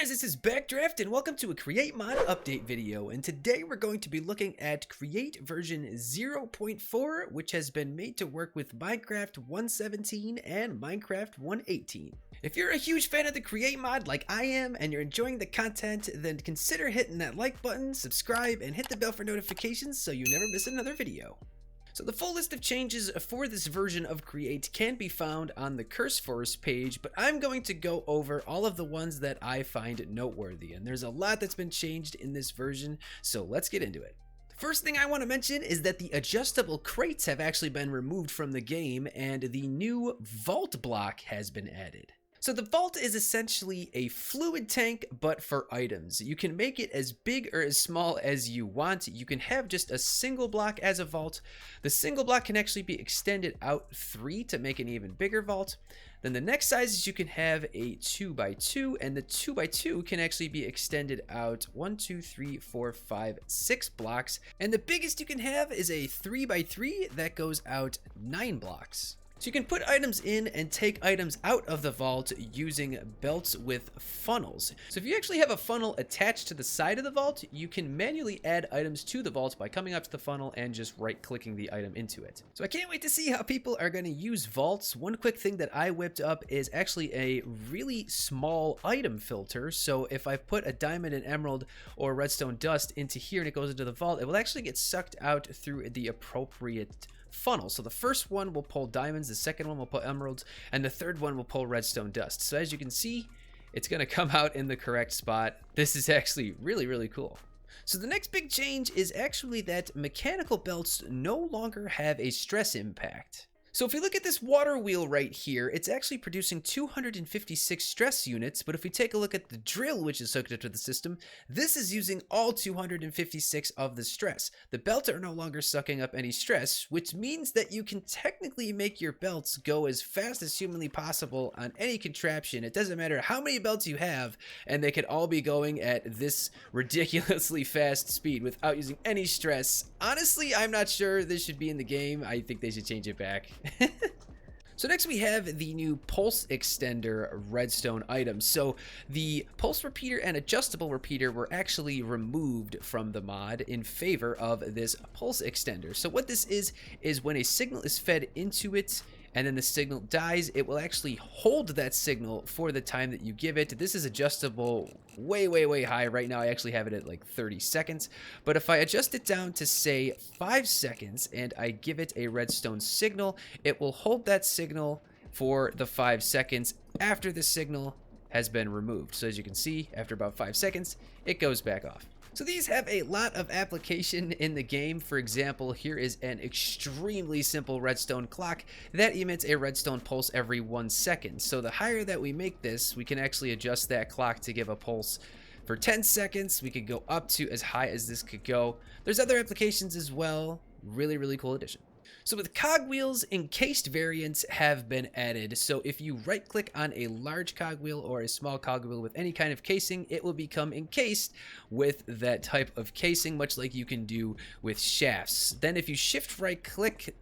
guys, this is Backdraft and welcome to a Create Mod update video, and today we're going to be looking at Create version 0.4, which has been made to work with Minecraft 1.17 and Minecraft 1.18. If you're a huge fan of the Create Mod like I am and you're enjoying the content, then consider hitting that like button, subscribe, and hit the bell for notifications so you never miss another video. So the full list of changes for this version of Create can be found on the CurseForce page, but I'm going to go over all of the ones that I find noteworthy, and there's a lot that's been changed in this version, so let's get into it. The first thing I want to mention is that the adjustable crates have actually been removed from the game, and the new vault block has been added. So the vault is essentially a fluid tank, but for items. You can make it as big or as small as you want. You can have just a single block as a vault. The single block can actually be extended out 3 to make an even bigger vault. Then the next size is you can have a 2x2, and the 2x2 can actually be extended out 1, 2, 3, 4, 5, 6 blocks. And the biggest you can have is a 3x3 that goes out 9 blocks. So you can put items in and take items out of the vault using belts with funnels. So if you actually have a funnel attached to the side of the vault, you can manually add items to the vault by coming up to the funnel and just right-clicking the item into it. So I can't wait to see how people are going to use vaults. One quick thing that I whipped up is actually a really small item filter. So if I put a diamond, an emerald, or redstone dust into here and it goes into the vault, it will actually get sucked out through the appropriate funnel. So the first one will pull diamonds, the second one will pull emeralds, and the third one will pull redstone dust. So as you can see, it's going to come out in the correct spot. This is actually really cool. So the next big change is actually that mechanical belts no longer have a stress impact. So if we look at this water wheel right here, it's actually producing 256 stress units, but if we take a look at the drill which is hooked up to the system, this is using all 256 of the stress. The belts are no longer sucking up any stress, which means that you can technically make your belts go as fast as humanly possible on any contraption. It doesn't matter how many belts you have, and they could all be going at this ridiculously fast speed without using any stress. Honestly, I'm not sure this should be in the game. I think they should change it back. So next we have the new pulse extender redstone items. So the pulse repeater and adjustable repeater were actually removed from the mod in favor of this pulse extender. So what this is when a signal is fed into it and then the signal dies, it will actually hold that signal for the time that you give it. This is adjustable way high. Right now I actually have it at like 30 seconds. But if I adjust it down to say 5 seconds and I give it a redstone signal, it will hold that signal for the 5 seconds after the signal has been removed. So as you can see, after about 5 seconds, it goes back off. So these have a lot of application in the game. For example, here is an extremely simple redstone clock that emits a redstone pulse every 1 second. So the higher that we make this, we can actually adjust that clock to give a pulse for 10 seconds. We could go up to as high as this could go. There's other applications as well. Really cool addition. So with cog wheels, encased variants have been added. So if you right click on a large cog wheel or a small cog wheel with any kind of casing, it will become encased with that type of casing, much like you can do with shafts. Then if you shift right click,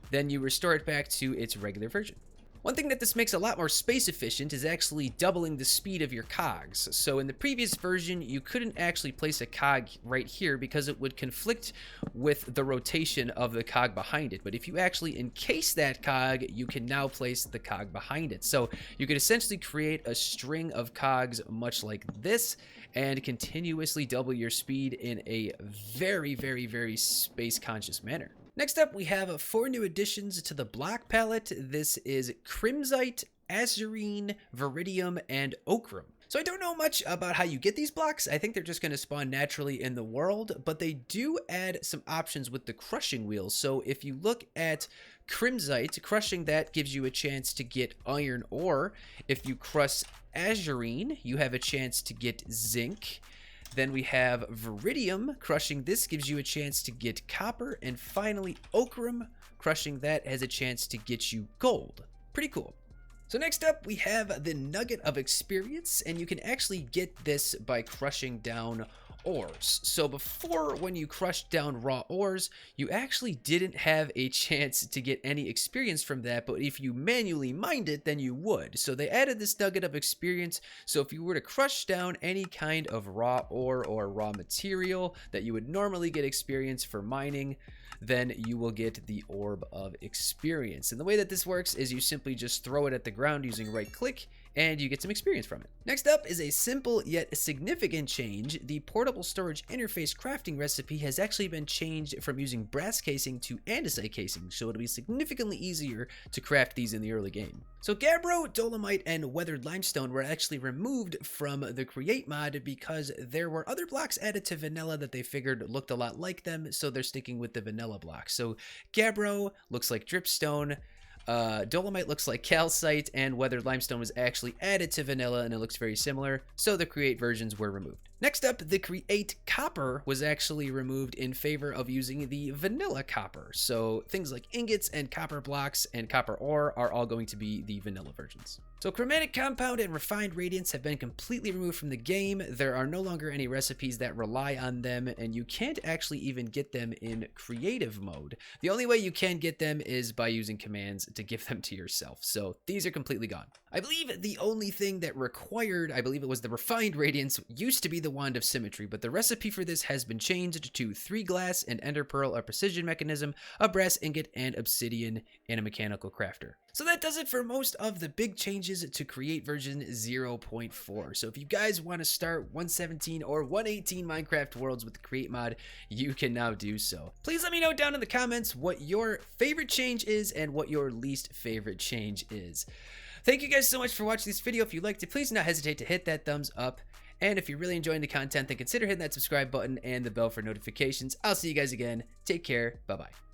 then you restore it back to its regular version. One thing that this makes a lot more space efficient is actually doubling the speed of your cogs. So in the previous version, you couldn't actually place a cog right here because it would conflict with the rotation of the cog behind it. But if you actually encase that cog, you can now place the cog behind it. So you could essentially create a string of cogs much like this and continuously double your speed in a very space conscious manner. Next up, we have 4 new additions to the block palette. This is Crimsite, Asurine, Veridium, and Ochrum. So I don't know much about how you get these blocks. I think they're just going to spawn naturally in the world, but they do add some options with the crushing wheels. So if you look at Crimsite, crushing that gives you a chance to get iron ore. If you crush Asurine, you have a chance to get zinc. Then we have Veridium. Crushing this gives you a chance to get copper. And finally, Ochrum. Crushing that has a chance to get you gold. Pretty cool. So next up, we have the Nugget of Experience. And you can actually get this by crushing down ores. So before, when you crushed down raw ores, you actually didn't have a chance to get any experience from that, but if you manually mined it, then you would. So they added this Nugget of Experience, so if you were to crush down any kind of raw ore or raw material that you would normally get experience for mining, then you will get the Orb of Experience. And the way that this works is you simply just throw it at the ground using right click, and you get some experience from it. Next up is a simple yet significant change. The portable storage interface crafting recipe has actually been changed from using brass casing to andesite casing, so it'll be significantly easier to craft these in the early game. So Gabbro, Dolomite, and weathered limestone were actually removed from the create mod because there were other blocks added to vanilla that they figured looked a lot like them, so they're sticking with the vanilla blocks. So Gabbro looks like dripstone, Dolomite looks like calcite, and weathered limestone was actually added to vanilla and it looks very similar, so the create versions were removed. Next up, the create copper was actually removed in favor of using the vanilla copper. So things like ingots and copper blocks and copper ore are all going to be the vanilla versions. So chromatic compound and refined radiance have been completely removed from the game. There are no longer any recipes that rely on them, and you can't actually even get them in creative mode. The only way you can get them is by using commands to give them to yourself. So these are completely gone. I believe the only thing that required, I believe it was the refined radiance, used to be the wand of symmetry, but the recipe for this has been changed to 3 glass, an ender pearl, a precision mechanism, a brass ingot, and obsidian, and a mechanical crafter. So that does it for most of the big changes to create version 0.4. So if you guys want to start 1.17 or 1.18 Minecraft worlds with the create mod, you can now do so. Please let me know down in the comments what your favorite change is and what your least favorite change is. Thank you guys so much for watching this video. If you liked it, please do not hesitate to hit that thumbs up. And if you're really enjoying the content, then consider hitting that subscribe button and the bell for notifications. I'll see you guys again. Take care. Bye-bye.